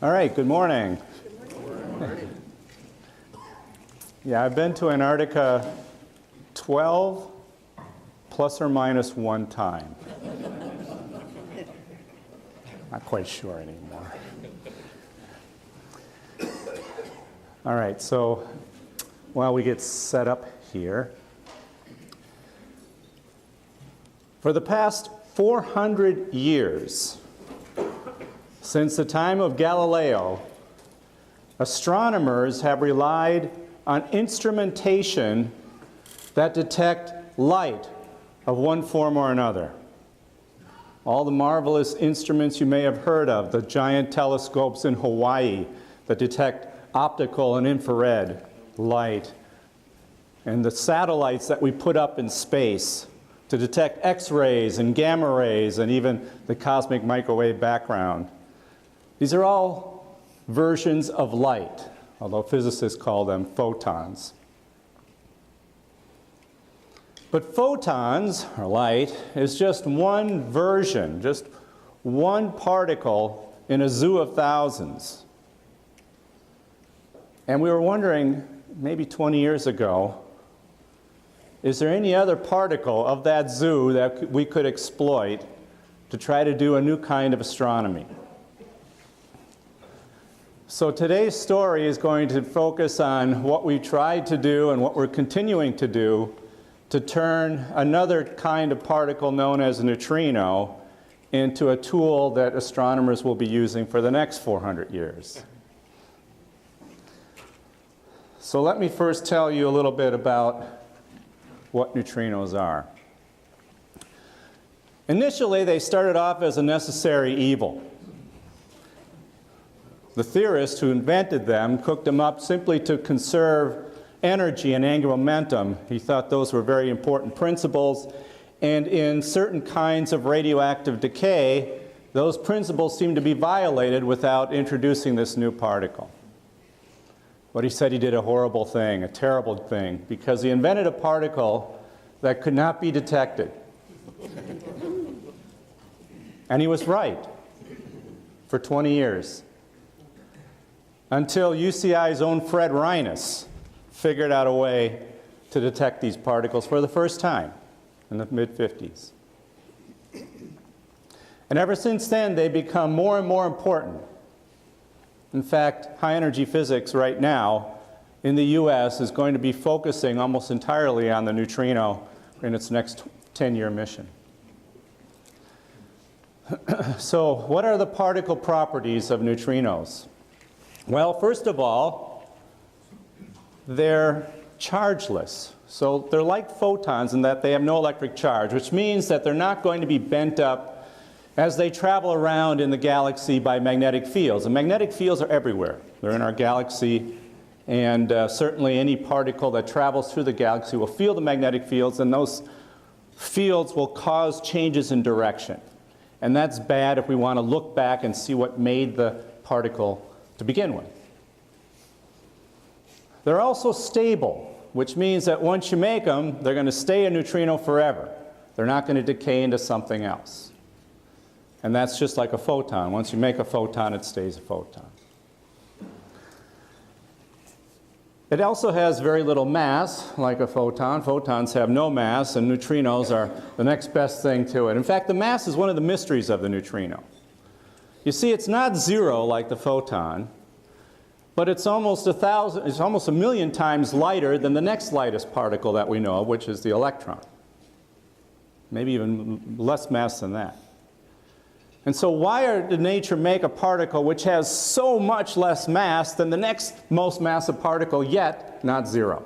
All right, good morning. Good morning. Yeah, I've been to Antarctica 12 plus or minus one time. Not quite sure anymore. All right, so while we get set up here, for the past 400 years, since the time of Galileo, astronomers have relied on instrumentation that detect light of one form or another. All the marvelous instruments you may have heard of, the giant telescopes in Hawaii that detect optical and infrared light, and the satellites that we put up in space to detect X-rays and gamma rays and even the cosmic microwave background. These are all versions of light, although physicists call them photons. But photons, or light, is just one version, just one particle in a zoo of thousands. And we were wondering, maybe 20 years ago, is there any other particle of that zoo that we could exploit to try to do a new kind of astronomy? So today's story is going to focus on what we tried to do and what we're continuing to do to turn another kind of particle known as a neutrino into a tool that astronomers will be using for the next 400 years. So let me first tell you a little bit about what neutrinos are. Initially, they started off as a necessary evil. The theorist who invented them cooked them up simply to conserve energy and angular momentum. He thought those were very important principles, and in certain kinds of radioactive decay, those principles seem to be violated without introducing this new particle. But he said he did a horrible thing, a terrible thing, because he invented a particle that could not be detected. And he was right for 20 years. Until UCI's own Fred Reines figured out a way to detect these particles for the first time in the mid-50s. And ever since then, they've become more and more important. In fact, high-energy physics right now in the US is going to be focusing almost entirely on the neutrino in its next 10-year mission. So what are the particle properties of neutrinos? Well, first of all, they're chargeless. So they're like photons in that they have no electric charge, which means that they're not going to be bent up as they travel around in the galaxy by magnetic fields. And magnetic fields are everywhere. They're in our galaxy, and certainly any particle that travels through the galaxy will feel the magnetic fields, and those fields will cause changes in direction. And that's bad if we want to look back and see what made the particle to begin with. They're also stable, which means that once you make them, they're going to stay a neutrino forever. They're not going to decay into something else. And that's just like a photon. Once you make a photon, it stays a photon. It also has very little mass, like a photon. Photons have no mass, and neutrinos are the next best thing to it. In fact, the mass is one of the mysteries of the neutrino. You see, it's not zero like the photon, but it's almost a million times lighter than the next lightest particle that we know of, which is the electron. Maybe even less mass than that. And so why did nature make a particle which has so much less mass than the next most massive particle, yet not zero?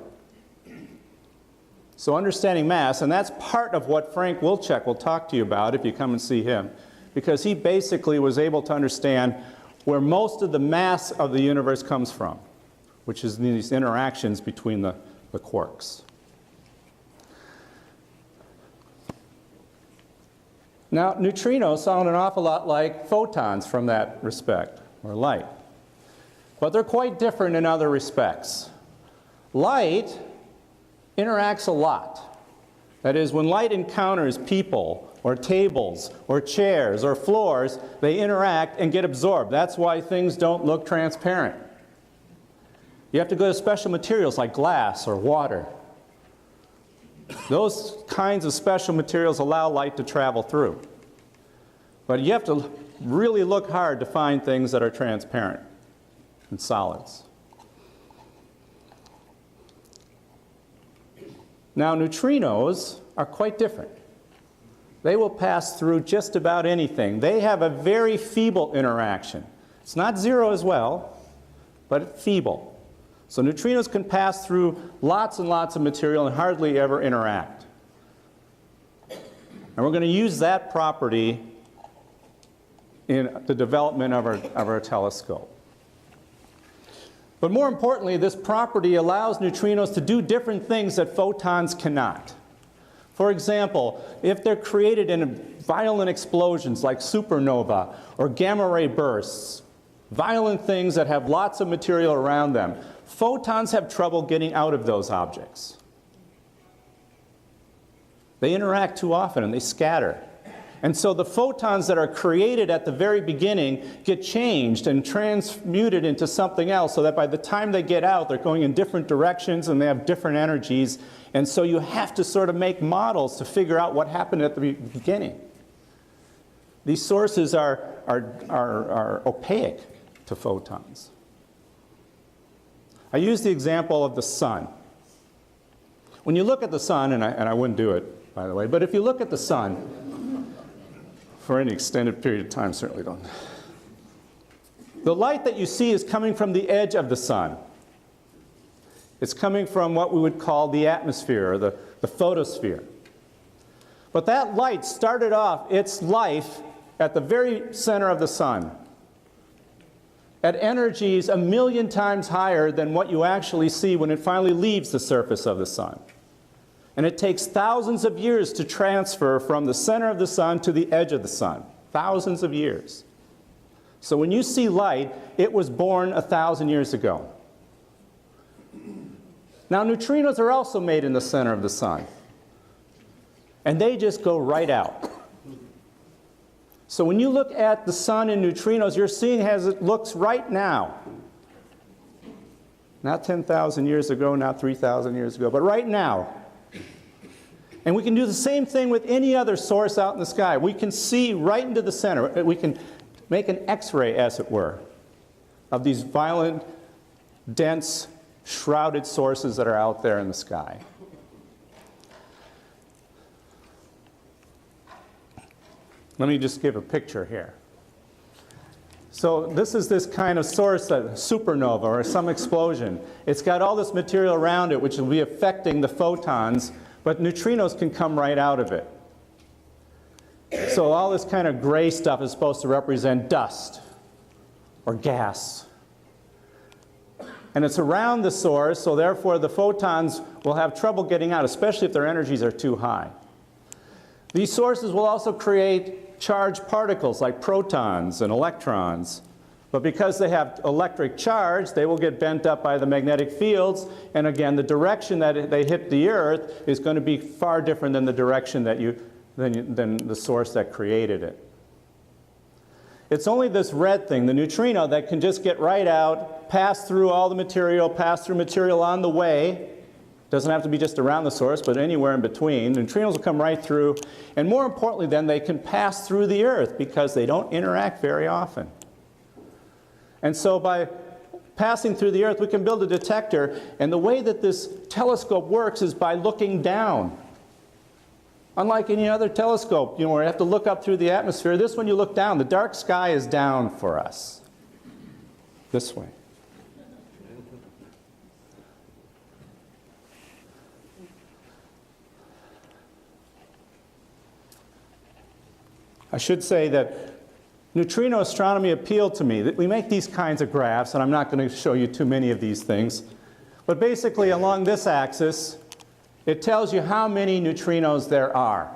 So understanding mass, and that's part of what Frank Wilczek will talk to you about if you come and see him, because he basically was able to understand where most of the mass of the universe comes from, which is these interactions between the quarks. Now, neutrinos sound an awful lot like photons from that respect, or light. But they're quite different in other respects. Light interacts a lot. That is, when light encounters people, or tables, or chairs, or floors, they interact and get absorbed. That's why things don't look transparent. You have to go to special materials like glass or water. Those kinds of special materials allow light to travel through. But you have to really look hard to find things that are transparent and solids. Now, neutrinos are quite different. They will pass through just about anything. They have a very feeble interaction. It's not zero as well, but feeble. So neutrinos can pass through lots and lots of material and hardly ever interact. And we're going to use that property in the development of our telescope. But more importantly, this property allows neutrinos to do different things that photons cannot. For example, if they're created in violent explosions like supernova or gamma ray bursts, violent things that have lots of material around them, photons have trouble getting out of those objects. They interact too often and they scatter. And so the photons that are created at the very beginning get changed and transmuted into something else so that by the time they get out, they're going in different directions and they have different energies. And so you have to sort of make models to figure out what happened at the beginning. These sources are opaque to photons. I use the example of the sun. When you look at the sun, and I wouldn't do it, by the way, but if you look at the sun, for any extended period of time, certainly don't. The light that you see is coming from the edge of the sun. It's coming from what we would call the atmosphere, or the photosphere. But that light started off its life at the very center of the sun, at energies 1,000,000 times higher than what you actually see when it finally leaves the surface of the sun. And it takes thousands of years to transfer from the center of the sun to the edge of the sun. Thousands of years. So when you see light, it was born 1,000 years ago. Now, neutrinos are also made in the center of the sun. And they just go right out. So when you look at the sun in neutrinos, you're seeing as it looks right now. Not 10,000 years ago, not 3,000 years ago, but right now. And we can do the same thing with any other source out in the sky. We can see right into the center. We can make an X-ray, as it were, of these violent, dense, shrouded sources that are out there in the sky. Let me just give a picture here. So this is this kind of source, a supernova or some explosion. It's got all this material around it which will be affecting the photons, but neutrinos can come right out of it. So all this kind of gray stuff is supposed to represent dust or gas. And it's around the source, so therefore the photons will have trouble getting out, especially if their energies are too high. These sources will also create charged particles like protons and electrons. But because they have electric charge, they will get bent up by the magnetic fields. And again, the direction that they hit the Earth is going to be far different than the direction than the source that created it. It's only this red thing, the neutrino, that can just get right out, pass through all the material, pass through material on the way. Doesn't have to be just around the source, but anywhere in between. Neutrinos will come right through. And more importantly, then, they can pass through the Earth because they don't interact very often. And so by passing through the Earth, we can build a detector. And the way that this telescope works is by looking down. Unlike any other telescope, where you have to look up through the atmosphere, this one you look down. The dark sky is down for us. This way. I should say that neutrino astronomy appealed to me. We make these kinds of graphs, and I'm not going to show you too many of these things. But basically, along this axis, it tells you how many neutrinos there are.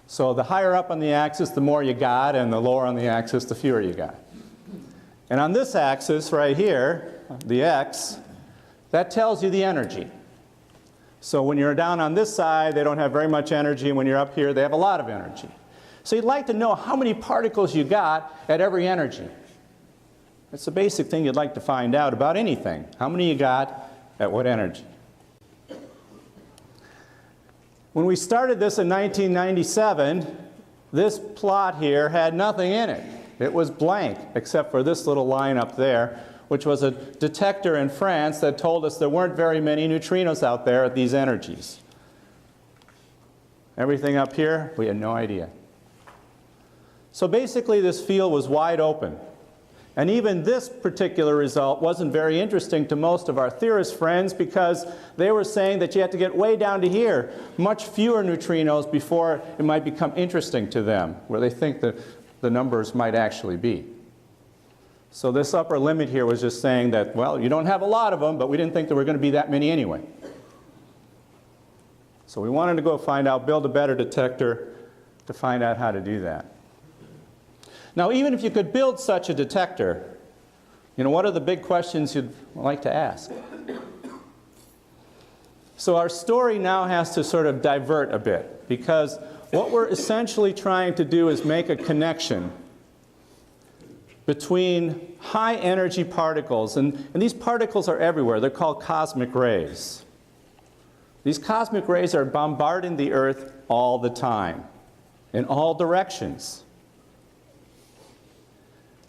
So the higher up on the axis, the more you got, and the lower on the axis, the fewer you got. And on this axis right here, the x, that tells you the energy. So when you're down on this side, they don't have very much energy, and when you're up here, they have a lot of energy. So you'd like to know how many particles you got at every energy. That's the basic thing you'd like to find out about anything. How many you got at what energy? When we started this in 1997, this plot here had nothing in it. It was blank, except for this little line up there, which was a detector in France that told us there weren't very many neutrinos out there at these energies. Everything up here, we had no idea. So basically this field was wide open. And even this particular result wasn't very interesting to most of our theorist friends because they were saying that you had to get way down to here, much fewer neutrinos before it might become interesting to them, where they think that the numbers might actually be. So this upper limit here was just saying that, well, you don't have a lot of them, but we didn't think there were going to be that many anyway. So we wanted to go find out, build a better detector to find out how to do that. Now, even if you could build such a detector, what are the big questions you'd like to ask? So our story now has to sort of divert a bit, because what we're essentially trying to do is make a connection between high energy particles, and these particles are everywhere. They're called cosmic rays. These cosmic rays are bombarding the Earth all the time, in all directions.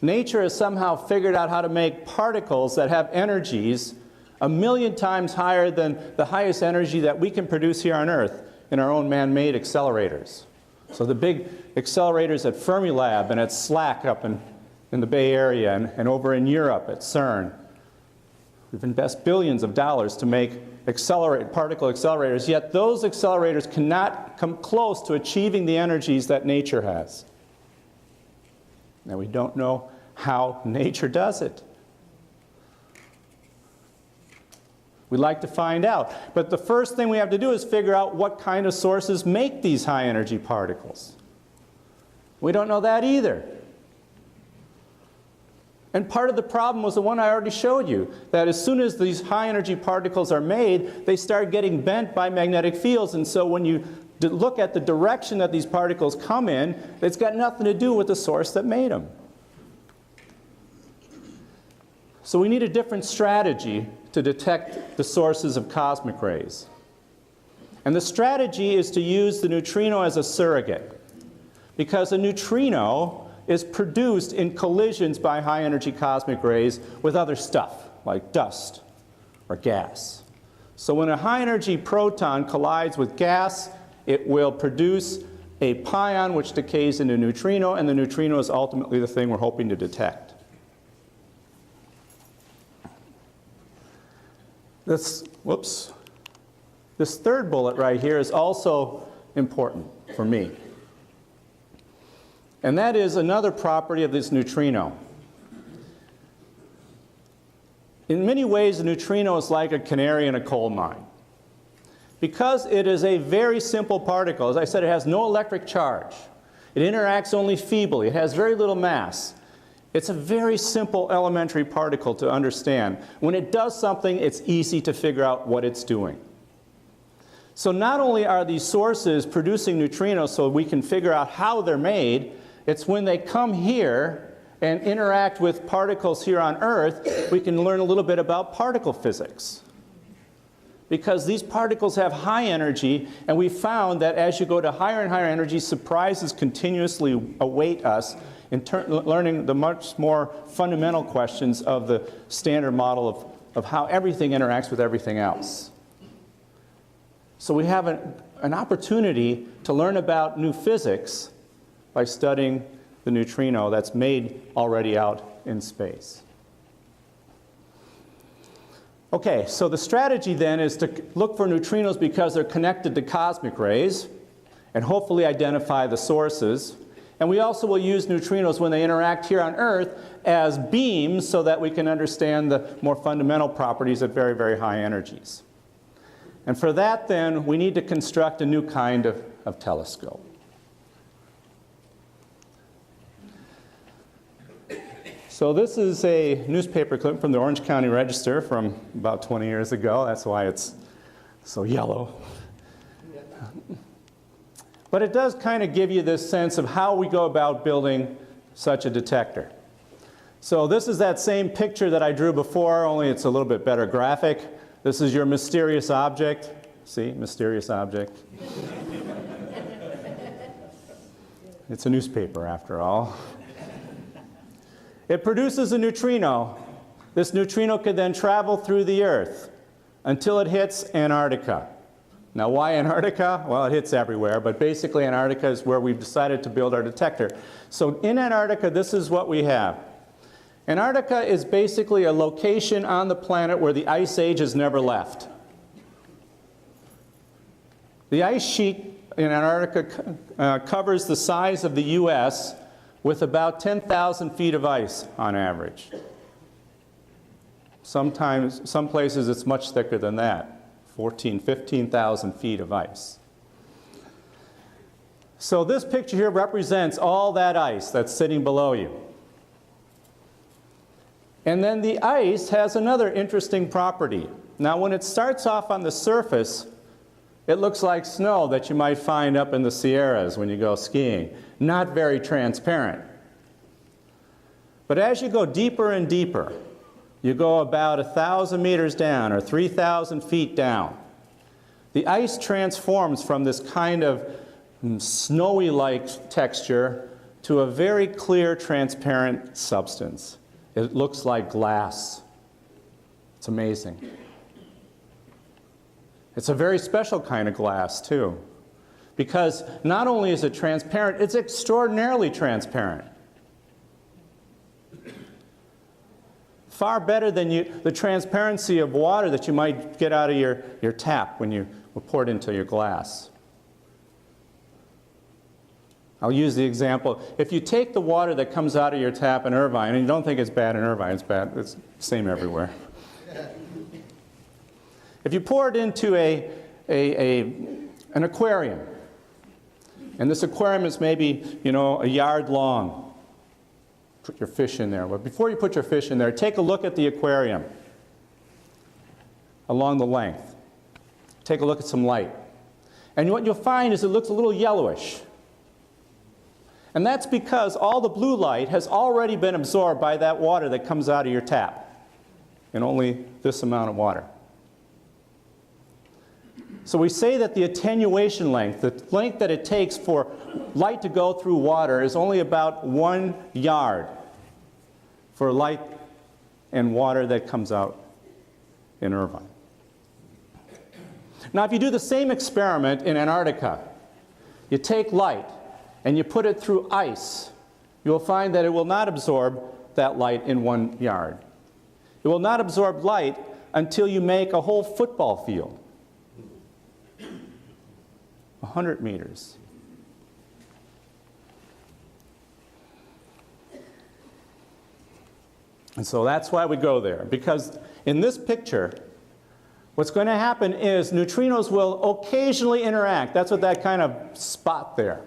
Nature has somehow figured out how to make particles that have energies 1,000,000 times higher than the highest energy that we can produce here on Earth in our own man-made accelerators. So the big accelerators at Fermilab and at SLAC up in the Bay Area and over in Europe at CERN. We've invested billions of dollars to make particle accelerators, yet those accelerators cannot come close to achieving the energies that nature has. Now, we don't know how nature does it. We'd like to find out. But the first thing we have to do is figure out what kind of sources make these high energy particles. We don't know that either. And part of the problem was the one I already showed you, that as soon as these high energy particles are made, they start getting bent by magnetic fields. And so when you look at the direction that these particles come in, it's got nothing to do with the source that made them. So we need a different strategy to detect the sources of cosmic rays. And the strategy is to use the neutrino as a surrogate, because a neutrino is produced in collisions by high energy cosmic rays with other stuff, like dust or gas. So when a high energy proton collides with gas, it will produce a pion which decays into a neutrino, and the neutrino is ultimately the thing we're hoping to detect. This third bullet right here is also important for me. And that is another property of this neutrino. In many ways, a neutrino is like a canary in a coal mine. Because it is a very simple particle, as I said, it has no electric charge. It interacts only feebly. It has very little mass. It's a very simple elementary particle to understand. When it does something, it's easy to figure out what it's doing. So not only are these sources producing neutrinos so we can figure out how they're made, it's when they come here and interact with particles here on Earth, we can learn a little bit about particle physics. Because these particles have high energy, and we found that as you go to higher and higher energy, surprises continuously await us in learning the much more fundamental questions of the standard model of how everything interacts with everything else. So we have an opportunity to learn about new physics by studying the neutrino that's made already out in space. Okay, so the strategy then is to look for neutrinos because they're connected to cosmic rays and hopefully identify the sources. And we also will use neutrinos when they interact here on Earth as beams so that we can understand the more fundamental properties at very, very high energies. And for that then, we need to construct a new kind of telescope. So this is a newspaper clip from the Orange County Register from about 20 years ago. That's why it's So yellow. But it does kind of give you this sense of how we go about building such a detector. So this is that same picture that I drew before, only it's a little bit better graphic. This is your mysterious object. See, mysterious object. It's a newspaper after all. It produces a neutrino. This neutrino could then travel through the Earth until it hits Antarctica. Now, why Antarctica? Well, it hits everywhere, but basically Antarctica is where we've decided to build our detector. So in Antarctica, this is what we have. Antarctica is basically a location on the planet where the ice age has never left. The ice sheet in Antarctica covers the size of the US with about 10,000 feet of ice on average. Sometimes, some places it's much thicker than that, 15,000 feet of ice. So this picture here represents all that ice that's sitting below you. And then the ice has another interesting property. Now when it starts off on the surface, it looks like snow that you might find up in the Sierras when you go skiing. Not very transparent. But as you go deeper and deeper, you go about 1,000 meters down or 3,000 feet down, the ice transforms from this kind of snowy-like texture to a very clear, transparent substance. It looks like glass. It's amazing. It's a very special kind of glass, too, because not only is it transparent, it's extraordinarily transparent. Far better than the transparency of water that you might get out of your tap when you pour it into your glass. I'll use the example. If you take the water that comes out of your tap in Irvine, and you don't think it's bad in Irvine, it's bad, it's the same everywhere. If you pour it into an aquarium, and this aquarium is maybe, a yard long, put your fish in there. But before you put your fish in there, take a look at the aquarium along the length. Take a look at some light. And what you'll find is it looks a little yellowish. And that's because all the blue light has already been absorbed by that water that comes out of your tap in only this amount of water. So we say that the attenuation length, the length that it takes for light to go through water, is only about 1 yard for light and water that comes out in Irvine. Now if you do the same experiment in Antarctica, you take light and you put it through ice, you'll find that it will not absorb that light in 1 yard. It will not absorb light until you make a whole football field. 100 meters. And so that's why we go there, because in this picture, what's going to happen is neutrinos will occasionally interact. That's what that kind of spot there.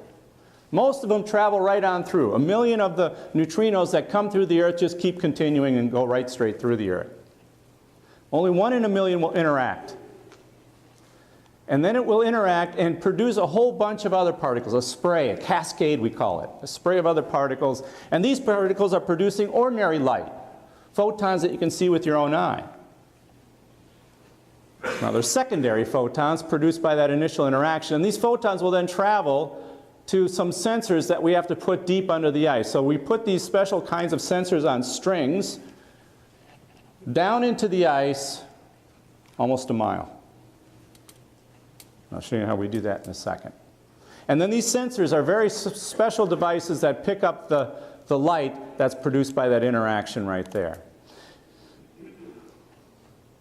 Most of them travel right on through. 1 million of the neutrinos that come through the Earth just keep continuing and go right straight through the Earth. Only 1 in 1 million will interact. And then it will interact and produce a whole bunch of other particles, a spray, a cascade we call it, a spray of other particles. And these particles are producing ordinary light, photons that you can see with your own eye. Now there's secondary photons produced by that initial interaction, and these photons will then travel to some sensors that we have to put deep under the ice. So we put these special kinds of sensors on strings down into the ice almost a mile. I'll show you how we do that in a second. And then these sensors are very special devices that pick up the light that's produced by that interaction right there.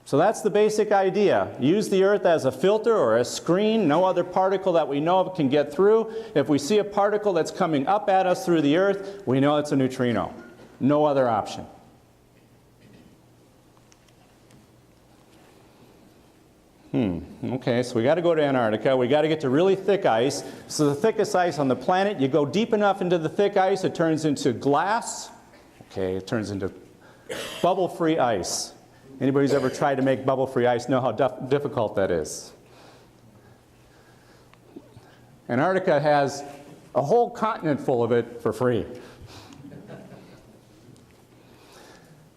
So that's the basic idea. Use the Earth as a filter or a screen. No other particle that we know of can get through. If we see a particle that's coming up at us through the Earth, we know it's a neutrino. No other option. Okay, so we got to go to Antarctica. We got to get to really thick ice. So the thickest ice on the planet, you go deep enough into the thick ice, it turns into glass. Okay, it turns into bubble-free ice. Anybody who's ever tried to make bubble-free ice know how difficult that is. Antarctica has a whole continent full of it for free.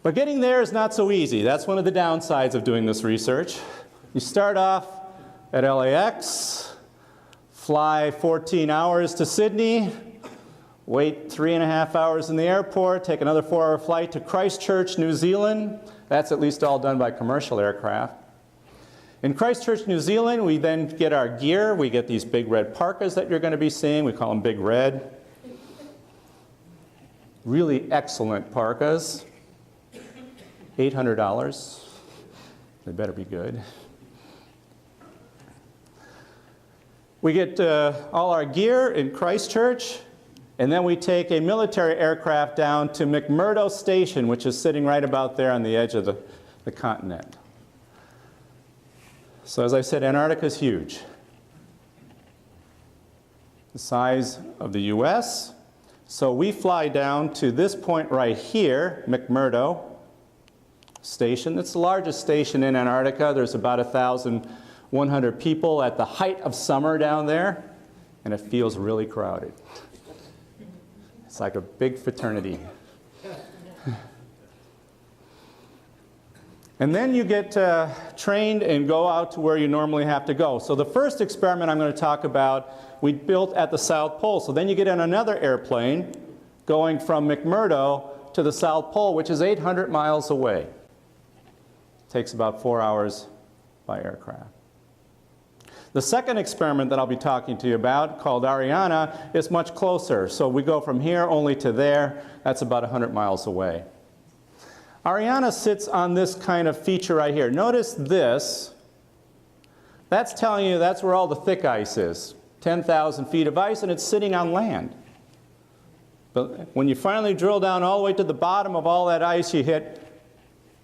But getting there is not so easy. That's one of the downsides of doing this research. You start off at LAX, fly 14 hours to Sydney, wait 3.5 hours in the airport, take another 4-hour flight to Christchurch, New Zealand. That's at least all done by commercial aircraft. In Christchurch, New Zealand, we then get our gear. We get these big red parkas that you're going to be seeing. We call them Big Red. Really excellent parkas. $800. They better be good. We get all our gear in Christchurch, and then we take a military aircraft down to McMurdo Station, which is sitting right about there on the edge of the continent. So as I said, Antarctica is huge. The size of the US. So we fly down to this point right here, McMurdo Station. It's the largest station in Antarctica. There's about 1,100 people at the height of summer down there, and it feels really crowded. It's like a big fraternity. And then you get trained and go out to where you normally have to go. So the first experiment I'm going to talk about, we built at the South Pole. So then you get on another airplane going from McMurdo to the South Pole, which is 800 miles away. Takes about 4 hours by aircraft. The second experiment that I'll be talking to you about, called Ariana, is much closer. So we go from here only to there. That's about 100 miles away. Ariana sits on this kind of feature right here. Notice this. That's telling you that's where all the thick ice is. 10,000 feet of ice, and it's sitting on land. But when you finally drill down all the way to the bottom of all that ice, you hit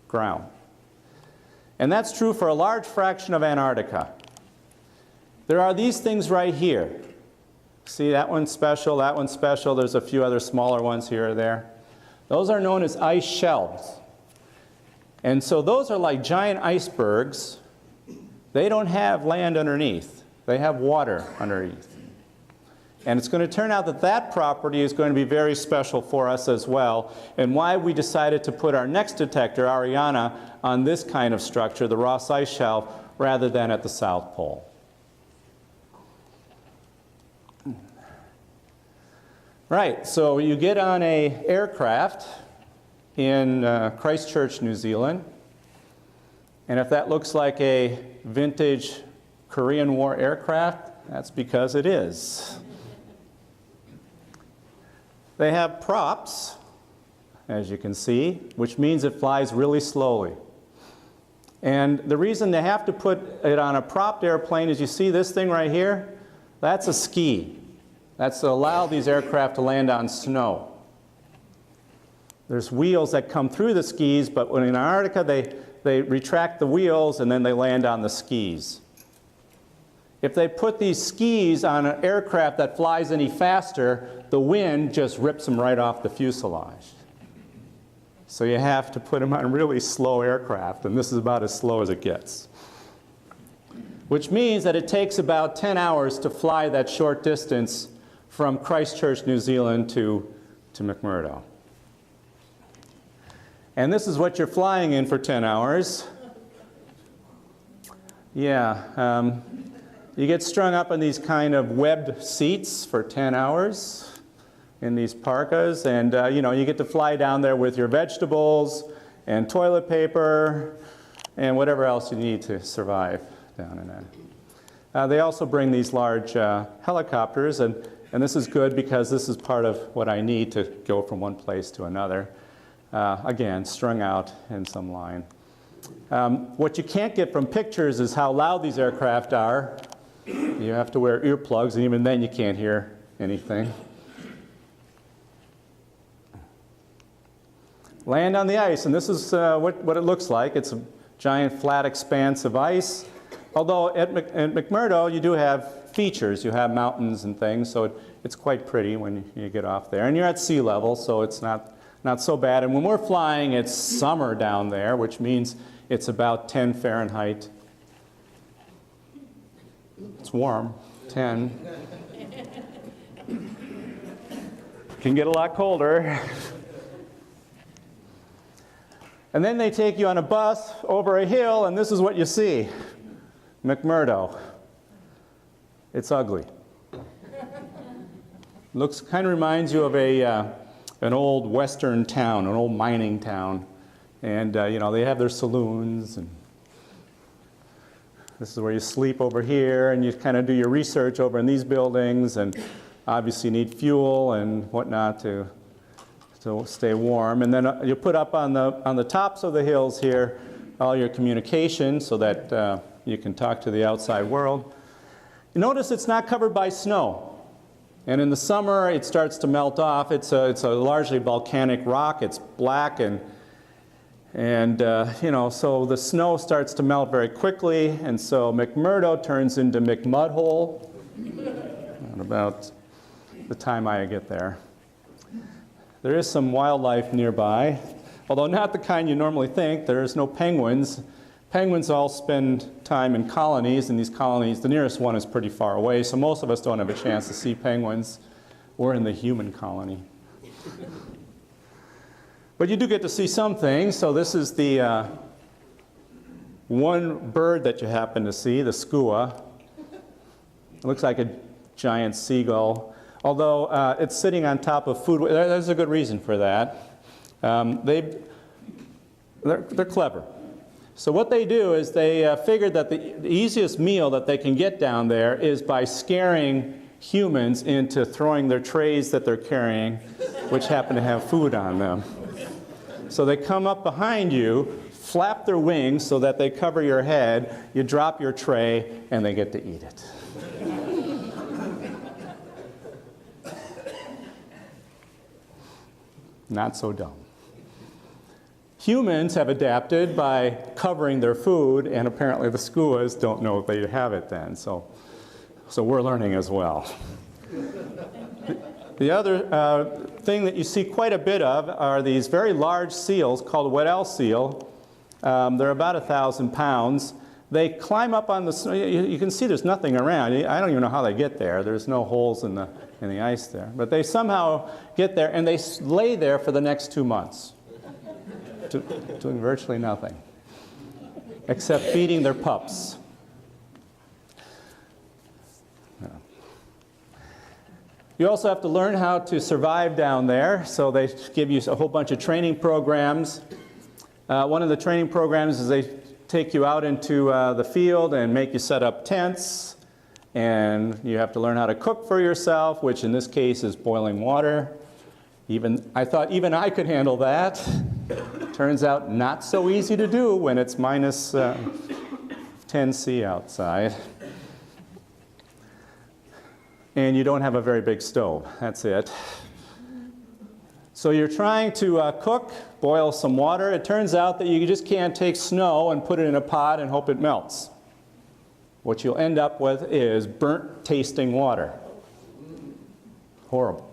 ground. And that's true for a large fraction of Antarctica. There are these things right here. See, that one's special, that one's special. There's a few other smaller ones here or there. Those are known as ice shelves. And so those are like giant icebergs. They don't have land underneath. They have water underneath. And it's going to turn out that that property is going to be very special for us as well, and why we decided to put our next detector, Ariana, on this kind of structure, the Ross Ice Shelf, rather than at the South Pole. Right, so you get on an aircraft in Christchurch, New Zealand, and if that looks like a vintage Korean War aircraft, that's because it is. They have props, as you can see, which means it flies really slowly. And the reason they have to put it on a propped airplane is, you see this thing right here? That's a ski. That's to allow these aircraft to land on snow. There's wheels that come through the skis, but when in Antarctica they retract the wheels and then they land on the skis. If they put these skis on an aircraft that flies any faster, the wind just rips them right off the fuselage. So you have to put them on really slow aircraft, and this is about as slow as it gets. Which means that it takes about 10 hours to fly that short distance from Christchurch, New Zealand to McMurdo. And this is what you're flying in for 10 hours. Yeah, you get strung up in these kind of webbed seats for 10 hours in these parkas, and you get to fly down there with your vegetables and toilet paper and whatever else you need to survive down in there. They also bring these large helicopters, and this is good because this is part of what I need to go from one place to another. Again, strung out in some line. What you can't get from pictures is how loud these aircraft are. You have to wear earplugs, and even then you can't hear anything. Land on the ice, and this is what it looks like. It's a giant flat expanse of ice. Although at McMurdo you do have features. You have mountains and things, so it's quite pretty when you get off there. And you're at sea level, so it's not so bad. And when we're flying, it's summer down there, which means it's about 10 Fahrenheit. It's warm, 10. Can get a lot colder. And then they take you on a bus over a hill, and this is what you see. McMurdo. It's ugly. Looks, kind of reminds you of an old western town, an old mining town. And, you know, they have their saloons, and this is where you sleep over here, and you kind of do your research over in these buildings, and obviously you need fuel and whatnot to stay warm. And then you put up on the tops of the hills here all your communication so that you can talk to the outside world. You notice it's not covered by snow. And in the summer, it starts to melt off. It's a largely volcanic rock. It's black, and you know, so the snow starts to melt very quickly, and so McMurdo turns into McMudhole at about the time I get there. There is some wildlife nearby, although not the kind you normally think. There's no penguins. Penguins all spend time in colonies, and these colonies, the nearest one is pretty far away, so most of us don't have a chance to see penguins. We're in the human colony. But you do get to see some things. So this is the one bird that you happen to see, the skua. It looks like a giant seagull, although it's sitting on top of food. There's a good reason for that. They're clever. So what they do is they figured that the easiest meal that they can get down there is by scaring humans into throwing their trays that they're carrying, which happen to have food on them. So they come up behind you, flap their wings so that they cover your head, you drop your tray, and they get to eat it. Not so dumb. Humans have adapted by covering their food, and apparently the skuas don't know if they have it then, so we're learning as well. The other thing that you see quite a bit of are these very large seals called Weddell Seal. They're about 1,000 pounds. They climb up on the snow. You can see there's nothing around. I don't even know how they get there. There's no holes in the ice there. But they somehow get there, and they lay there for the next 2 months, doing virtually nothing, except feeding their pups. You also have to learn how to survive down there, so they give you a whole bunch of training programs. One of the training programs is they take you out into the field and make you set up tents, and you have to learn how to cook for yourself, which in this case is boiling water. I thought even I could handle that. Turns out not so easy to do when it's minus 10 C outside. And you don't have a very big stove. That's it. So you're trying to cook, boil some water. It turns out that you just can't take snow and put it in a pot and hope it melts. What you'll end up with is burnt tasting water. Horrible.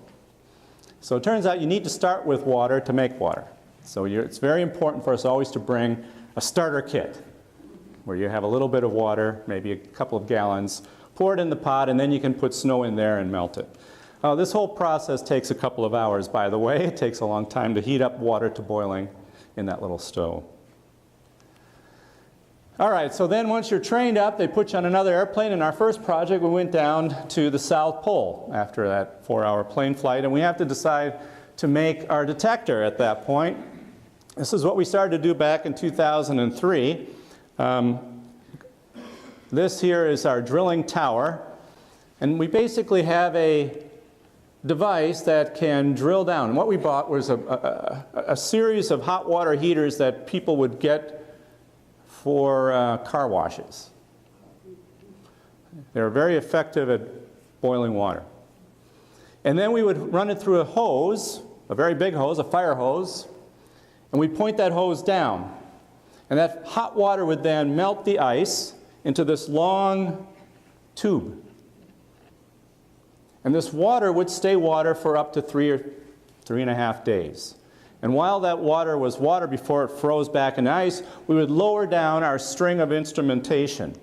So it turns out you need to start with water to make water. So it's very important for us always to bring a starter kit where you have a little bit of water, maybe a couple of gallons, pour it in the pot, and then you can put snow in there and melt it. This whole process takes a couple of hours, by the way. It takes a long time to heat up water to boiling in that little stove. All right, so then once you're trained up, they put you on another airplane. In our first project, we went down to the South Pole after that 4-hour plane flight, and we have to decide to make our detector at that point. This is what we started to do back in 2003. This here is our drilling tower, and we basically have a device that can drill down. And what we bought was a series of hot water heaters that people would get for car washes. They're very effective at boiling water. And then we would run it through a hose, a very big hose, a fire hose, and we'd point that hose down. And that hot water would then melt the ice into this long tube. And this water would stay water for up to 3 or 3.5 days. And while that water was water before it froze back in ice, we would lower down our string of instrumentation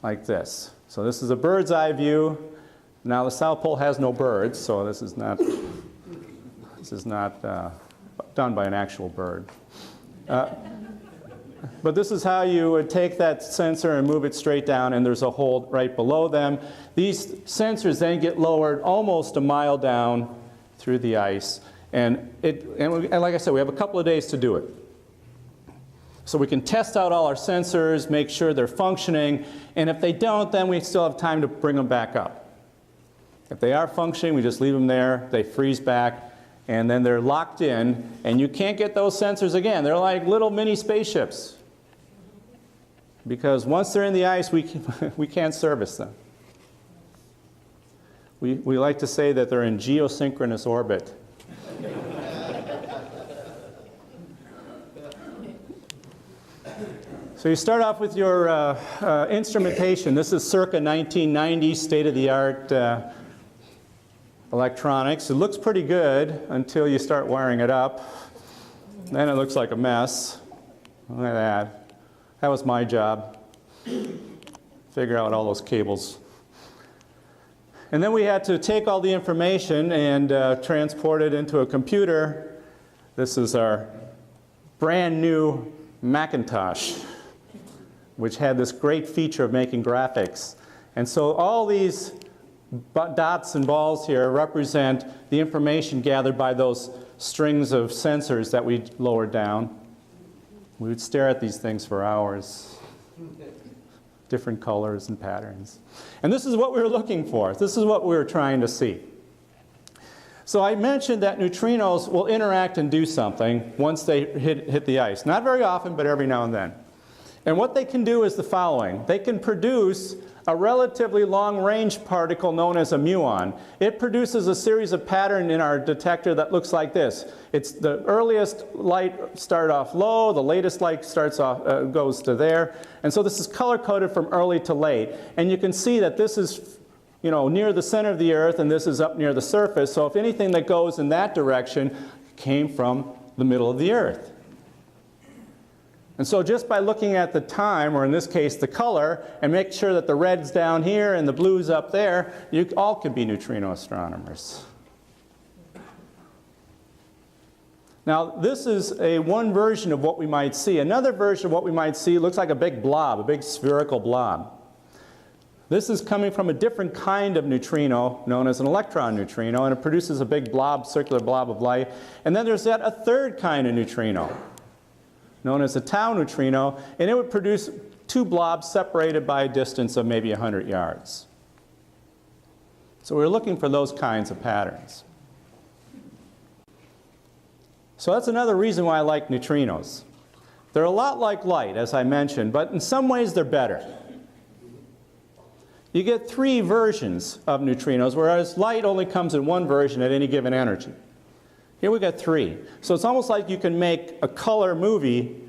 like this. So this is a bird's eye view. Now the South Pole has no birds, so this is not done by an actual bird. But this is how you would take that sensor and move it straight down, and there's a hole right below them. These sensors then get lowered almost a mile down through the ice. And like I said, we have a couple of days to do it. So we can test out all our sensors, make sure they're functioning, and if they don't, then we still have time to bring them back up. If they are functioning, we just leave them there, they freeze back, and then they're locked in, and you can't get those sensors again. They're like little mini spaceships. Because once they're in the ice, we can't service them. We like to say that they're in geosynchronous orbit. So you start off with your instrumentation. This is circa 1990, state-of-the-art electronics. It looks pretty good until you start wiring it up. Then it looks like a mess. Look at that. That was my job. Figure out all those cables. And then we had to take all the information and transport it into a computer. This is our brand new Macintosh, which had this great feature of making graphics. And so all these dots and balls here represent the information gathered by those strings of sensors that we lowered down. We would stare at these things for hours. Different colors and patterns. And this is what we were looking for. This is what we were trying to see. So I mentioned that neutrinos will interact and do something once they hit the ice. Not very often, but every now and then. And what they can do is the following. They can produce a relatively long-range particle known as a muon. It produces a series of patterns in our detector that looks like this. It's the earliest light start off low, the latest light starts off, goes to there. And so this is color-coded from early to late. And you can see that this is near the center of the Earth, and this is up near the surface. So if anything that goes in that direction came from the middle of the Earth. And so just by looking at the time, or in this case the color, and make sure that the red's down here and the blue's up there, you all could be neutrino astronomers. Now this is one version of what we might see. Another version of what we might see looks like a big blob, a big spherical blob. This is coming from a different kind of neutrino known as an electron neutrino, and it produces a big blob, circular blob of light. And then there's a third kind of neutrino known as a tau neutrino, and it would produce two blobs separated by a distance of maybe 100 yards. So we're looking for those kinds of patterns. So that's another reason why I like neutrinos. They're a lot like light, as I mentioned, but in some ways they're better. You get three versions of neutrinos, whereas light only comes in one version at any given energy. Here we got three. So it's almost like you can make a color movie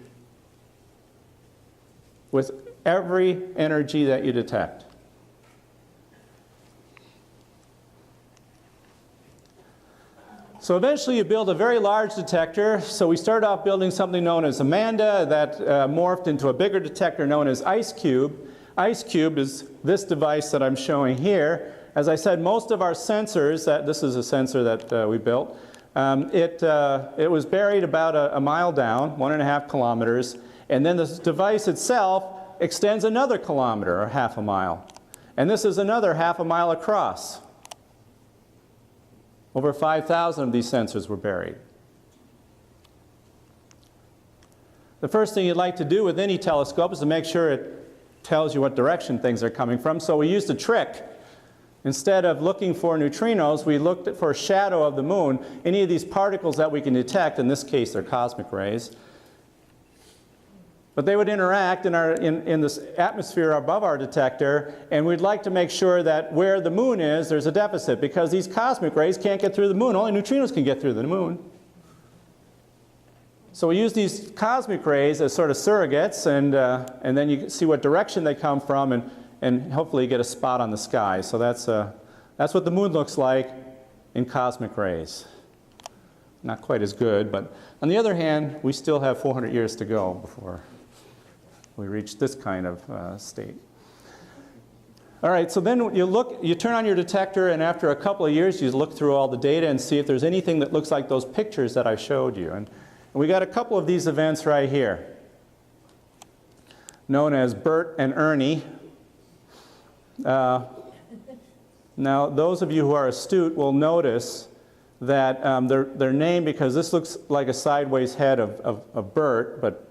with every energy that you detect. So eventually you build a very large detector. So we started off building something known as Amanda that morphed into a bigger detector known as IceCube. IceCube is this device that I'm showing here. As I said, most of our sensors, this is a sensor that we built, it was buried about a mile down, 1.5 kilometers, and then this device itself extends another kilometer, or half a mile. And this is another half a mile across. Over 5,000 of these sensors were buried. The first thing you'd like to do with any telescope is to make sure it tells you what direction things are coming from. So we used a trick. Instead of looking for neutrinos, we looked for a shadow of the moon. Any of these particles that we can detect, in this case they're cosmic rays, but they would interact in this atmosphere above our detector, and we'd like to make sure that where the moon is, there's a deficit, because these cosmic rays can't get through the moon. Only neutrinos can get through the moon. So we use these cosmic rays as sort of surrogates, and then you can see what direction they come from, and hopefully get a spot on the sky. So that's what the moon looks like in cosmic rays. Not quite as good, but on the other hand, we still have 400 years to go before we reach this kind of state. All right, so then you turn on your detector, and after a couple of years, you look through all the data and see if there's anything that looks like those pictures that I showed you. And we got a couple of these events right here, known as Bert and Ernie. Now, those of you who are astute will notice that they're named because this looks like a sideways head of Bert, but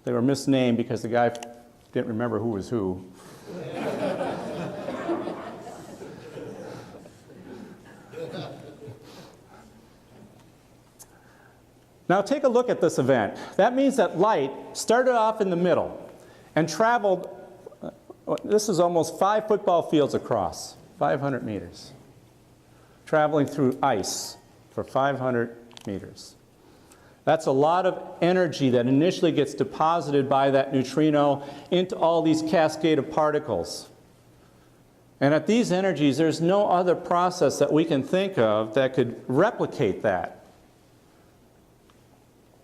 they were misnamed because the guy didn't remember who was who. Now take a look at this event. That means that light started off in the middle and traveled, this is almost 5 football fields across, 500 meters, traveling through ice for 500 meters. That's a lot of energy that initially gets deposited by that neutrino into all these cascade of particles. And at these energies, there's no other process that we can think of that could replicate that.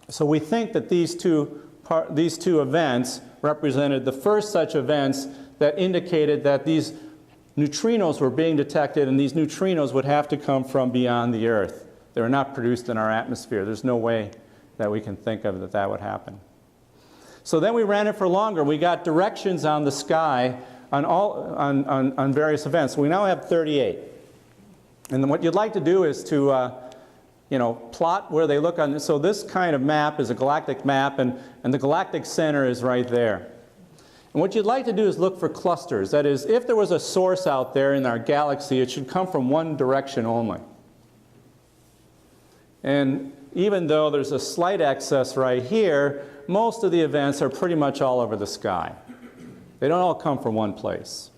So we think that these two events represented the first such events that indicated that these neutrinos were being detected, and these neutrinos would have to come from beyond the Earth. They were not produced in our atmosphere. There's no way that we can think of that would happen. So then we ran it for longer. We got directions on the sky on various events. We now have 38. And then what you'd like to do is to plot where they look on this. So this kind of map is a galactic map, and the galactic center is right there. And what you'd like to do is look for clusters. That is, if there was a source out there in our galaxy, it should come from one direction only. And even though there's a slight excess right here, most of the events are pretty much all over the sky. They don't all come from one place.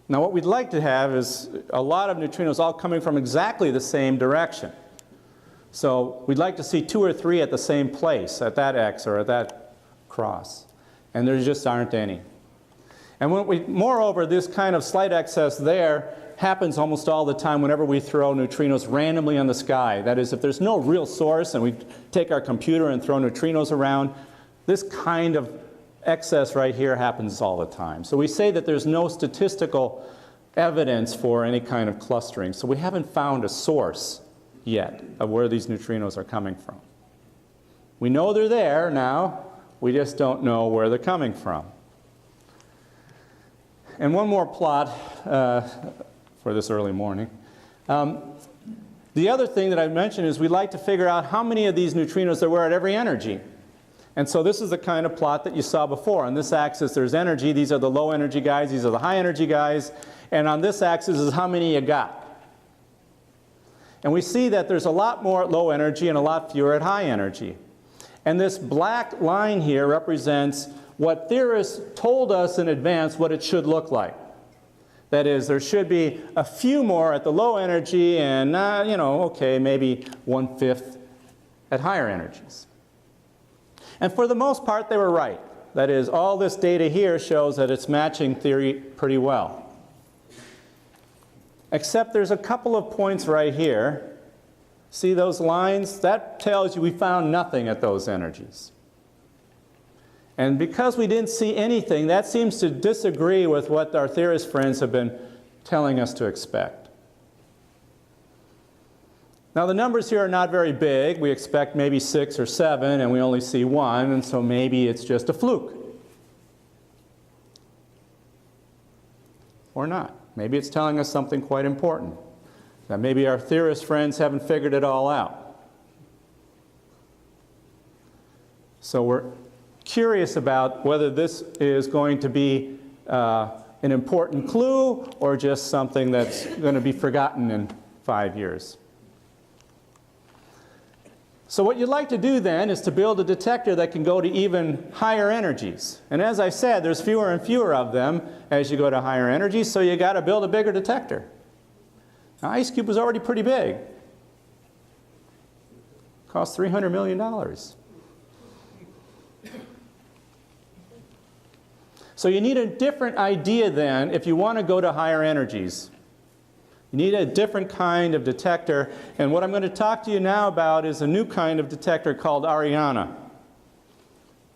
Now what we'd like to have is a lot of neutrinos all coming from exactly the same direction. So we'd like to see 2 or 3 at the same place, at that X or at that cross. And there just aren't any. And moreover, this kind of slight excess there happens almost all the time whenever we throw neutrinos randomly on the sky. That is, if there's no real source and we take our computer and throw neutrinos around, this kind of excess right here happens all the time. So we say that there's no statistical evidence for any kind of clustering. So we haven't found a source yet of where these neutrinos are coming from. We know they're there now, we just don't know where they're coming from. And one more plot for this early morning. The other thing that I mentioned is we'd like to figure out how many of these neutrinos there were at every energy. And so this is the kind of plot that you saw before. On this axis there's energy, these are the low energy guys, these are the high energy guys, and on this axis is how many you got. And we see that there's a lot more at low energy and a lot fewer at high energy. And this black line here represents what theorists told us in advance what it should look like. That is, there should be a few more at the low energy and, okay, maybe 1/5 at higher energies. And for the most part, they were right. That is, all this data here shows that it's matching theory pretty well. Except there's a couple of points right here. See those lines? That tells you we found nothing at those energies. And because we didn't see anything, that seems to disagree with what our theorist friends have been telling us to expect. Now the numbers here are not very big. We expect maybe 6 or 7, and we only see 1, and so maybe it's just a fluke. Or not. Maybe it's telling us something quite important, that maybe our theorist friends haven't figured it all out. So we're curious about whether this is going to be an important clue or just something that's going to be forgotten in 5 years. So what you'd like to do then is to build a detector that can go to even higher energies. And as I said, there's fewer and fewer of them as you go to higher energies, so you got to build a bigger detector. Now, IceCube was already pretty big. Cost $300 million. So you need a different idea then if you want to go to higher energies. You need a different kind of detector, and what I'm going to talk to you now about is a new kind of detector called Ariana.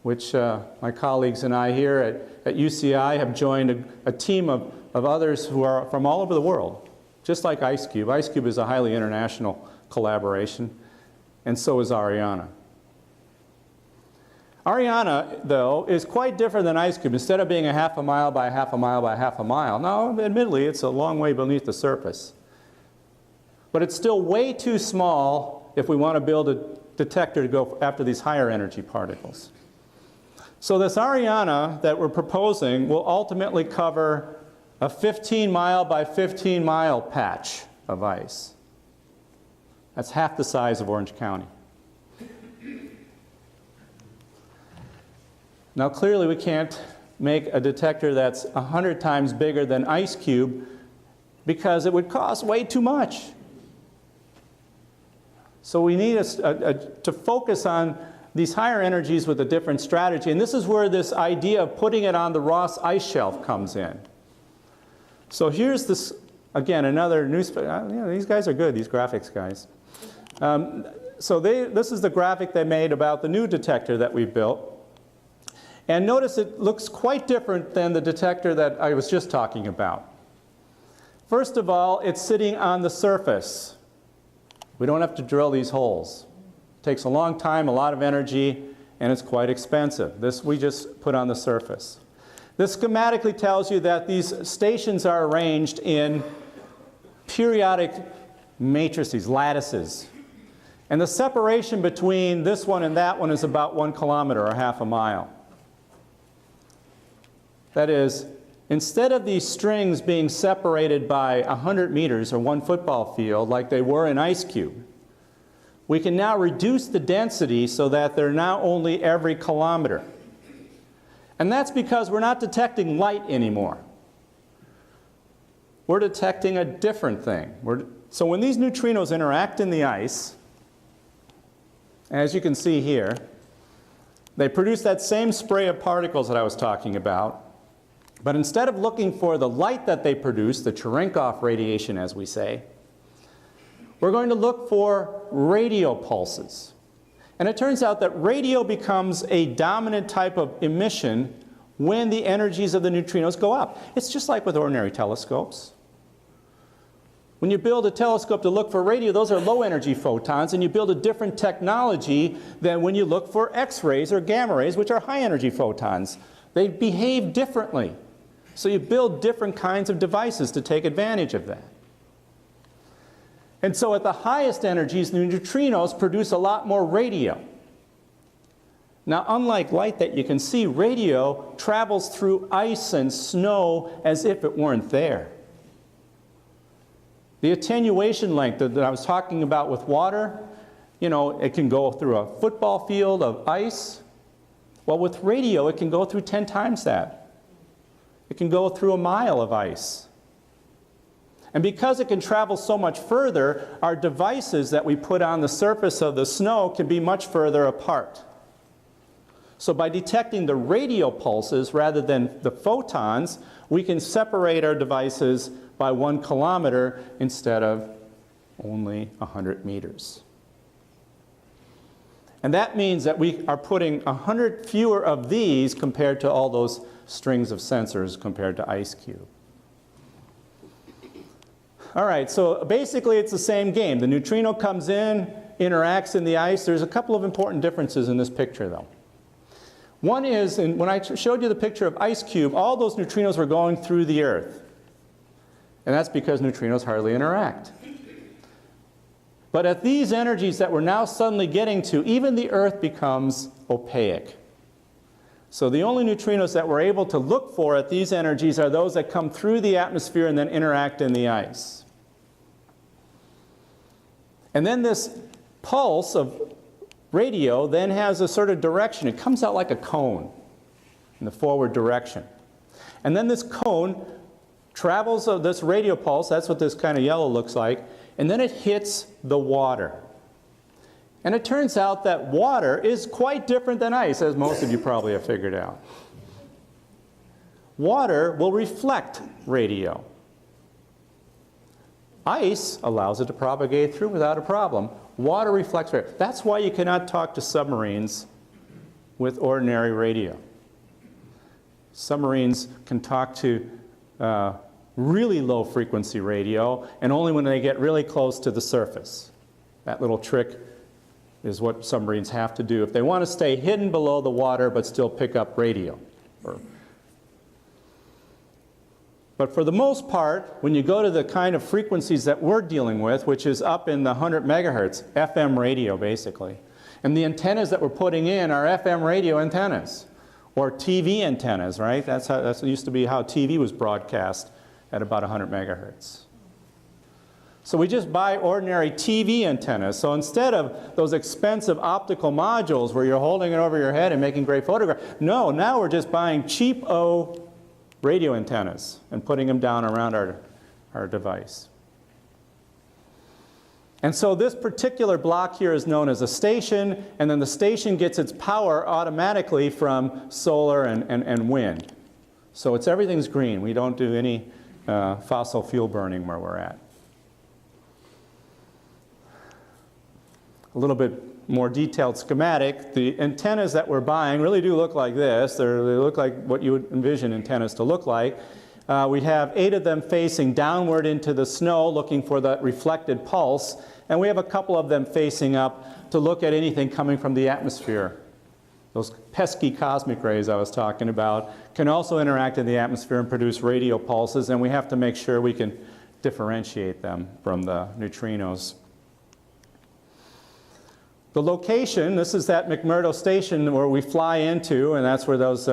which my colleagues and I here at UCI have joined a team of others who are from all over the world, just like IceCube. IceCube is a highly international collaboration, and so is Ariana. Ariana, though, is quite different than IceCube. Instead of being a half a mile by a half a mile by a half a mile, now, admittedly, it's a long way beneath the surface. But it's still way too small if we want to build a detector to go after these higher energy particles. So this Ariana that we're proposing will ultimately cover a 15-mile by 15-mile patch of ice. That's half the size of Orange County. Now clearly we can't make a detector that's 100 times bigger than IceCube because it would cost way too much. So we need to focus on these higher energies with a different strategy, and this is where this idea of putting it on the Ross ice shelf comes in. So here's this, again, another newspaper. You know, these guys are good, these graphics guys. This is the graphic they made about the new detector that we built. And notice it looks quite different than the detector that I was just talking about. First of all, it's sitting on the surface. We don't have to drill these holes. It takes a long time, a lot of energy, and it's quite expensive. This we just put on the surface. This schematically tells you that these stations are arranged in periodic matrices, lattices. And the separation between this one and that one is about 1 kilometer or half a mile. That is, instead of these strings being separated by 100 meters or 1 football field like they were in IceCube, we can now reduce the density so that they're now only every kilometer. And that's because we're not detecting light anymore. We're detecting a different thing. So when these neutrinos interact in the ice, as you can see here, they produce that same spray of particles that I was talking about. But instead of looking for the light that they produce, the Cherenkov radiation as we say, we're going to look for radio pulses. And it turns out that radio becomes a dominant type of emission when the energies of the neutrinos go up. It's just like with ordinary telescopes. When you build a telescope to look for radio, those are low energy photons, and you build a different technology than when you look for X-rays or gamma rays, which are high energy photons. They behave differently. So you build different kinds of devices to take advantage of that. And so at the highest energies, the neutrinos produce a lot more radio. Now, unlike light that you can see, radio travels through ice and snow as if it weren't there. The attenuation length that I was talking about with water, you know, it can go through a football field of ice. Well, with radio, it can go through 10 times that. It can go through a mile of ice. And because it can travel so much further, our devices that we put on the surface of the snow can be much further apart. So by detecting the radio pulses rather than the photons, we can separate our devices by 1 kilometer instead of only 100 meters. And that means that we are putting 100 fewer of these compared to all those strings of sensors compared to IceCube. All right, so basically it's the same game. The neutrino comes in, interacts in the ice. There's a couple of important differences in this picture, though. One is, when I showed you the picture of IceCube, all those neutrinos were going through the Earth. And that's because neutrinos hardly interact. But at these energies that we're now suddenly getting to, even the Earth becomes opaque. So the only neutrinos that we're able to look for at these energies are those that come through the atmosphere and then interact in the ice. And then this pulse of radio then has a sort of direction. It comes out like a cone in the forward direction. And then this cone travels this radio pulse, that's what this kind of yellow looks like, and then it hits the water. And it turns out that water is quite different than ice, as most of you probably have figured out. Water will reflect radio. Ice allows it to propagate through without a problem. Water reflects radio. That's why you cannot talk to submarines with ordinary radio. Submarines can talk to really low frequency radio, and only when they get really close to the surface. That little trick is what submarines have to do if they want to stay hidden below the water but still pick up radio. But for the most part, when you go to the kind of frequencies that we're dealing with, which is up in the 100 megahertz, FM radio basically, and the antennas that we're putting in are FM radio antennas, or TV antennas, right? That used to be how TV was broadcast at about 100 megahertz. So we just buy ordinary TV antennas. So instead of those expensive optical modules where you're holding it over your head and making great photographs, no, now we're just buying cheap-o radio antennas and putting them down around our device. And so this particular block here is known as a station, and then the station gets its power automatically from solar and wind. So everything's green. We don't do any fossil fuel burning where we're at. A little bit more detailed schematic. The antennas that we're buying really do look like this. They look like what you would envision antennas to look like. We have 8 of them facing downward into the snow looking for that reflected pulse, and we have a couple of them facing up to look at anything coming from the atmosphere. Those pesky cosmic rays I was talking about can also interact in the atmosphere and produce radio pulses, and we have to make sure we can differentiate them from the neutrinos. The location, this is that McMurdo station where we fly into, and that's where that's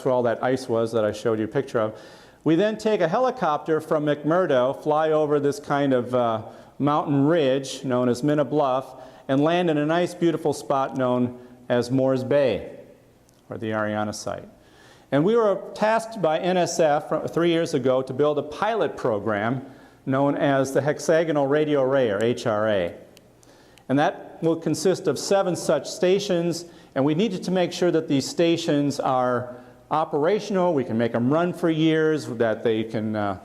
where all that ice was that I showed you a picture of. We then take a helicopter from McMurdo, fly over this kind of mountain ridge known as Minna Bluff, and land in a nice, beautiful spot known as Moores Bay, or the Ariana site. And we were tasked by NSF 3 years ago to build a pilot program known as the Hexagonal Radio Array, or HRA. And that will consist of 7 such stations, and we needed to make sure that these stations are operational, we can make them run for years, that they can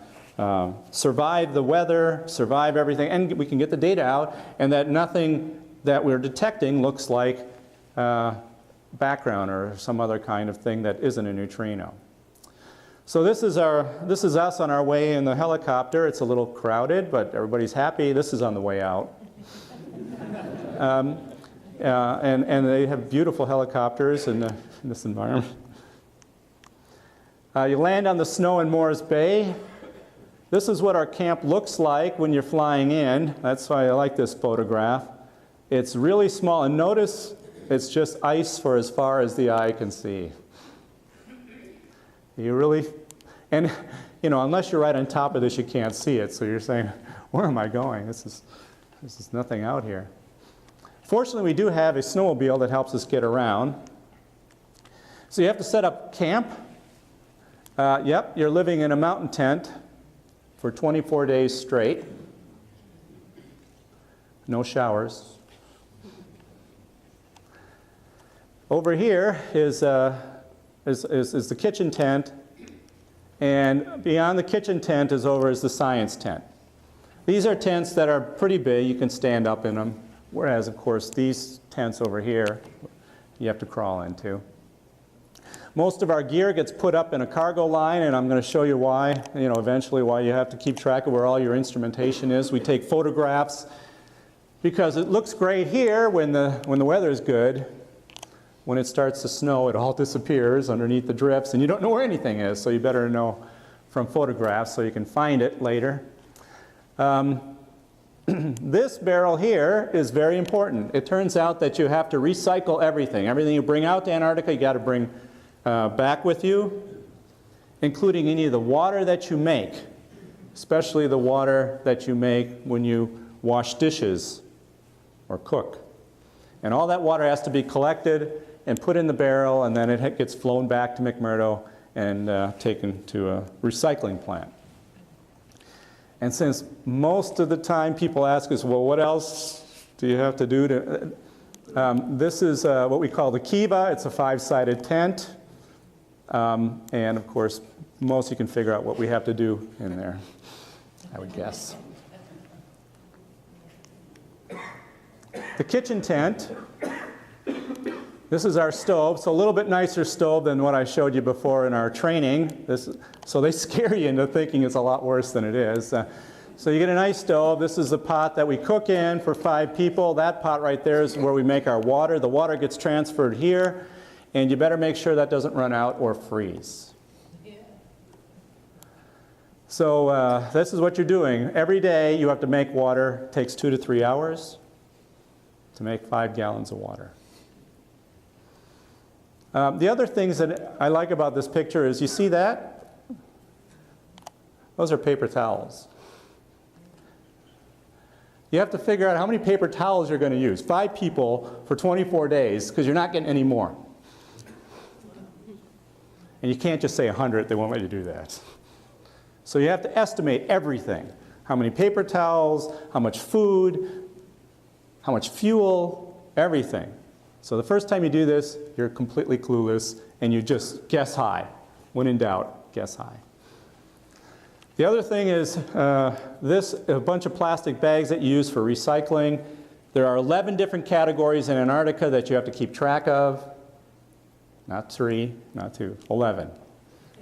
survive the weather, survive everything, and we can get the data out, and that nothing that we're detecting looks like background or some other kind of thing that isn't a neutrino. So this is us on our way in the helicopter. It's a little crowded, but everybody's happy. This is on the way out. And they have beautiful helicopters in this environment. You land on the snow in Moores Bay. This is what our camp looks like when you're flying in. That's why I like this photograph. It's really small, and notice it's just ice for as far as the eye can see. You really, and you know, unless you're right on top of this, you can't see it. So you're saying, where am I going? This is nothing out here. Fortunately, we do have a snowmobile that helps us get around. So you have to set up camp. Yep, you're living in a mountain tent for 24 days straight. No showers. Over here is the kitchen tent, and beyond the kitchen tent is the science tent. These are tents that are pretty big. You can stand up in them. Whereas, of course, these tents over here, you have to crawl into. Most of our gear gets put up in a cargo line, and I'm going to show you why, eventually why you have to keep track of where all your instrumentation is. We take photographs because it looks great here when the weather is good. When it starts to snow, it all disappears underneath the drifts, and you don't know where anything is, so you better know from photographs so you can find it later. This barrel here is very important. It turns out that you have to recycle everything. Everything you bring out to Antarctica, you got to bring back with you, including any of the water that you make, especially the water that you make when you wash dishes or cook. And all that water has to be collected and put in the barrel, and then it gets flown back to McMurdo and taken to a recycling plant. And since most of the time people ask us, well, what else do you have to do to... this is what we call the kiva. It's a 5-sided tent. And of course, most you can figure out what we have to do in there, I would guess. The kitchen tent This is our stove. So a little bit nicer stove than what I showed you before in our training. So they scare you into thinking it's a lot worse than it is. So you get a nice stove. This is the pot that we cook in for 5 people. That pot right there is where we make our water. The water gets transferred here, and you better make sure that doesn't run out or freeze. Yeah. So this is what you're doing. Every day you have to make water. It takes 2 to 3 hours to make 5 gallons of water. The other things that I like about this picture is, you see that? Those are paper towels. You have to figure out how many paper towels you're going to use. 5 people for 24 days, because you're not getting any more. And you can't just say 100, they won't let you do that. So you have to estimate everything. How many paper towels, how much food, how much fuel, everything. So the first time you do this, you're completely clueless, and you just guess high. When in doubt, guess high. The other thing is a bunch of plastic bags that you use for recycling. There are 11 different categories in Antarctica that you have to keep track of. Not 3, not 2, 11.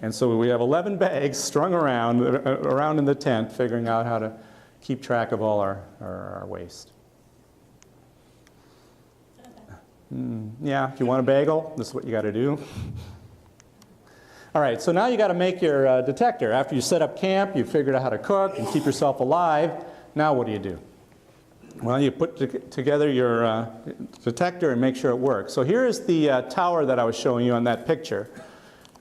And so we have 11 bags strung around in the tent, figuring out how to keep track of all our waste. Yeah, if you want a bagel, this is what you got to do. All right, so now you got to make your detector. After you set up camp, you figured out how to cook and keep yourself alive. Now what do? Well, you put together your detector and make sure it works. So here is the tower that I was showing you on that picture.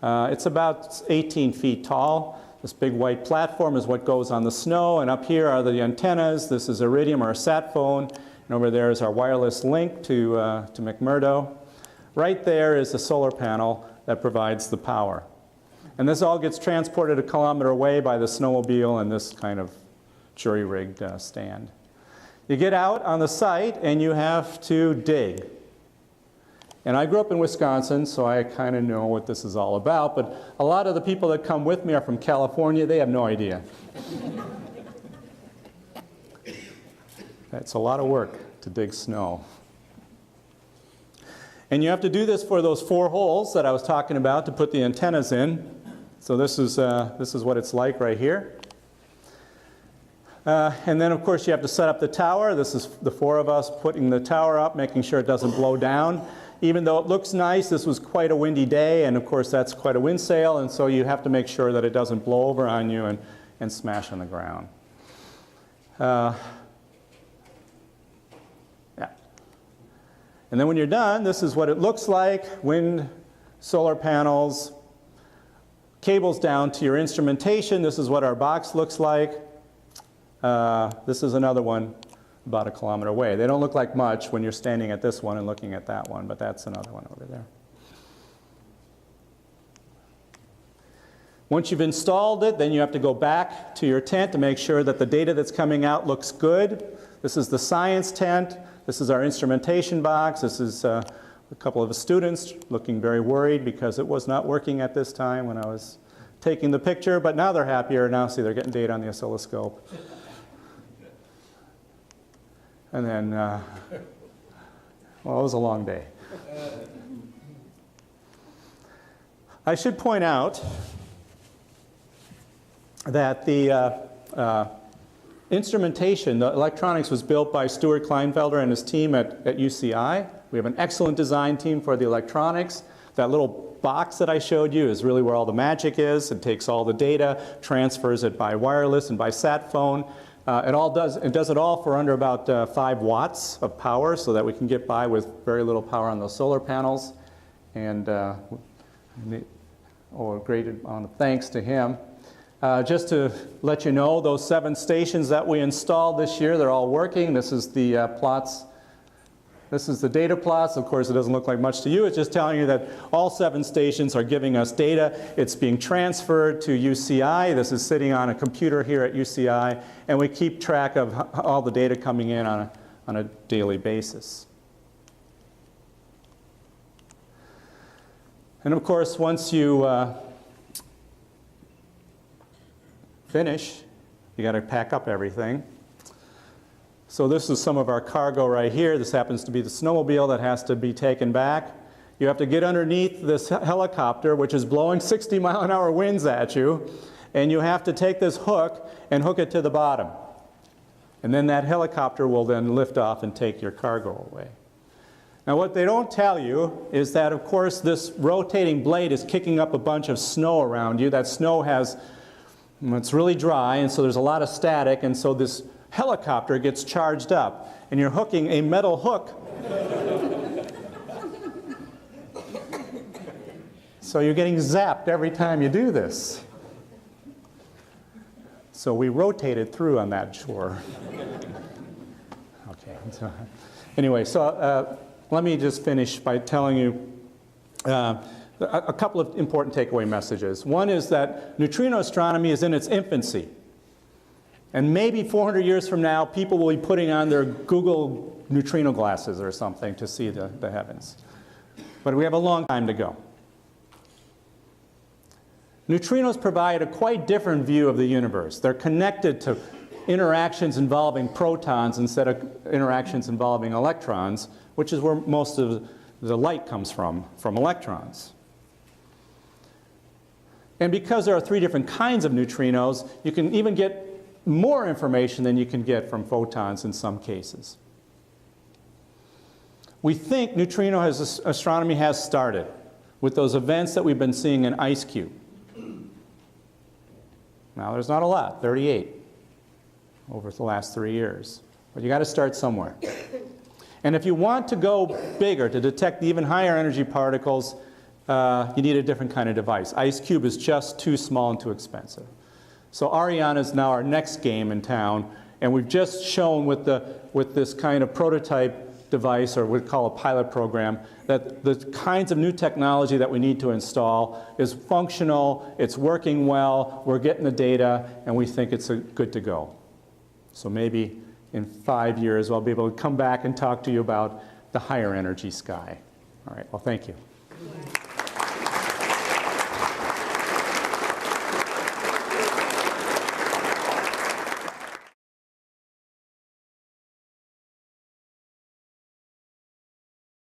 It's about 18 feet tall. This big white platform is what goes on the snow, and up here are the antennas. This is Iridium, or a sat phone. And over there is our wireless link to McMurdo. Right there is the solar panel that provides the power. And this all gets transported a kilometer away by the snowmobile and this kind of jury-rigged stand. You get out on the site and you have to dig. And I grew up in Wisconsin, so I kind of know what this is all about. But a lot of the people that come with me are from California. They have no idea. It's a lot of work to dig snow. And you have to do this for those 4 holes that I was talking about to put the antennas in. So this is what it's like right here. And then, of course, you have to set up the tower. This is the 4 of us putting the tower up, making sure it doesn't blow down. Even though it looks nice, this was quite a windy day, and of course that's quite a wind sail, and so you have to make sure that it doesn't blow over on you and smash on the ground. And then when you're done, this is what it looks like. Wind, solar panels, cables down to your instrumentation. This is what our box looks like. This is another one about a kilometer away. They don't look like much when you're standing at this one and looking at that one, but that's another one over there. Once you've installed it, then you have to go back to your tent to make sure that the data that's coming out looks good. This is the science tent. This is our instrumentation box. This is a couple of students looking very worried because it was not working at this time when I was taking the picture, but now they're happier. Now see, they're getting data on the oscilloscope. And then, well, it was a long day. I should point out that the instrumentation, the electronics, was built by Stuart Kleinfelder and his team at UCI. We have an excellent design team for the electronics. That little box that I showed you is really where all the magic is. It takes all the data, transfers it by wireless and by sat phone. It does it all for under about 5 watts of power, so that we can get by with very little power on those solar panels. And great amount of thanks to him. Just to let you know, those 7 stations that we installed this year, they're all working. This is the plots. This is the data plots. Of course, it doesn't look like much to you. It's just telling you that all 7 stations are giving us data. It's being transferred to UCI. This is sitting on a computer here at UCI, and we keep track of all the data coming in on a daily basis. And of course, once you finish, you got to pack up everything. So this is some of our cargo right here. This happens to be the snowmobile that has to be taken back. You have to get underneath this helicopter, which is blowing 60-mile-an-hour winds at you, and you have to take this hook and hook it to the bottom. And then that helicopter will then lift off and take your cargo away. Now what they don't tell you is that, of course, this rotating blade is kicking up a bunch of snow around you. That snow it's really dry, and so there's a lot of static, and so this helicopter gets charged up, and you're hooking a metal hook. So you're getting zapped every time you do this. So we rotated through on that shore. Okay. So, anyway, so let me just finish by telling you a couple of important takeaway messages. One is that neutrino astronomy is in its infancy. And maybe 400 years from now, people will be putting on their Google neutrino glasses or something to see the heavens. But we have a long time to go. Neutrinos provide a quite different view of the universe. They're connected to interactions involving protons instead of interactions involving electrons, which is where most of the light comes from electrons. And because there are 3 different kinds of neutrinos, you can even get more information than you can get from photons in some cases. We think neutrino astronomy has started with those events that we've been seeing in IceCube. Now, there's not a lot, 38 over the last 3 years. But you got to start somewhere. And if you want to go bigger, to detect even higher energy particles, you need a different kind of device. IceCube is just too small and too expensive. So Ariane is now our next game in town, and we've just shown with this kind of prototype device, or what we call a pilot program, that the kinds of new technology that we need to install is functional, it's working well, we're getting the data, and we think it's good to go. So maybe in 5 years I'll be able to come back and talk to you about the higher energy sky. All right, well, thank you.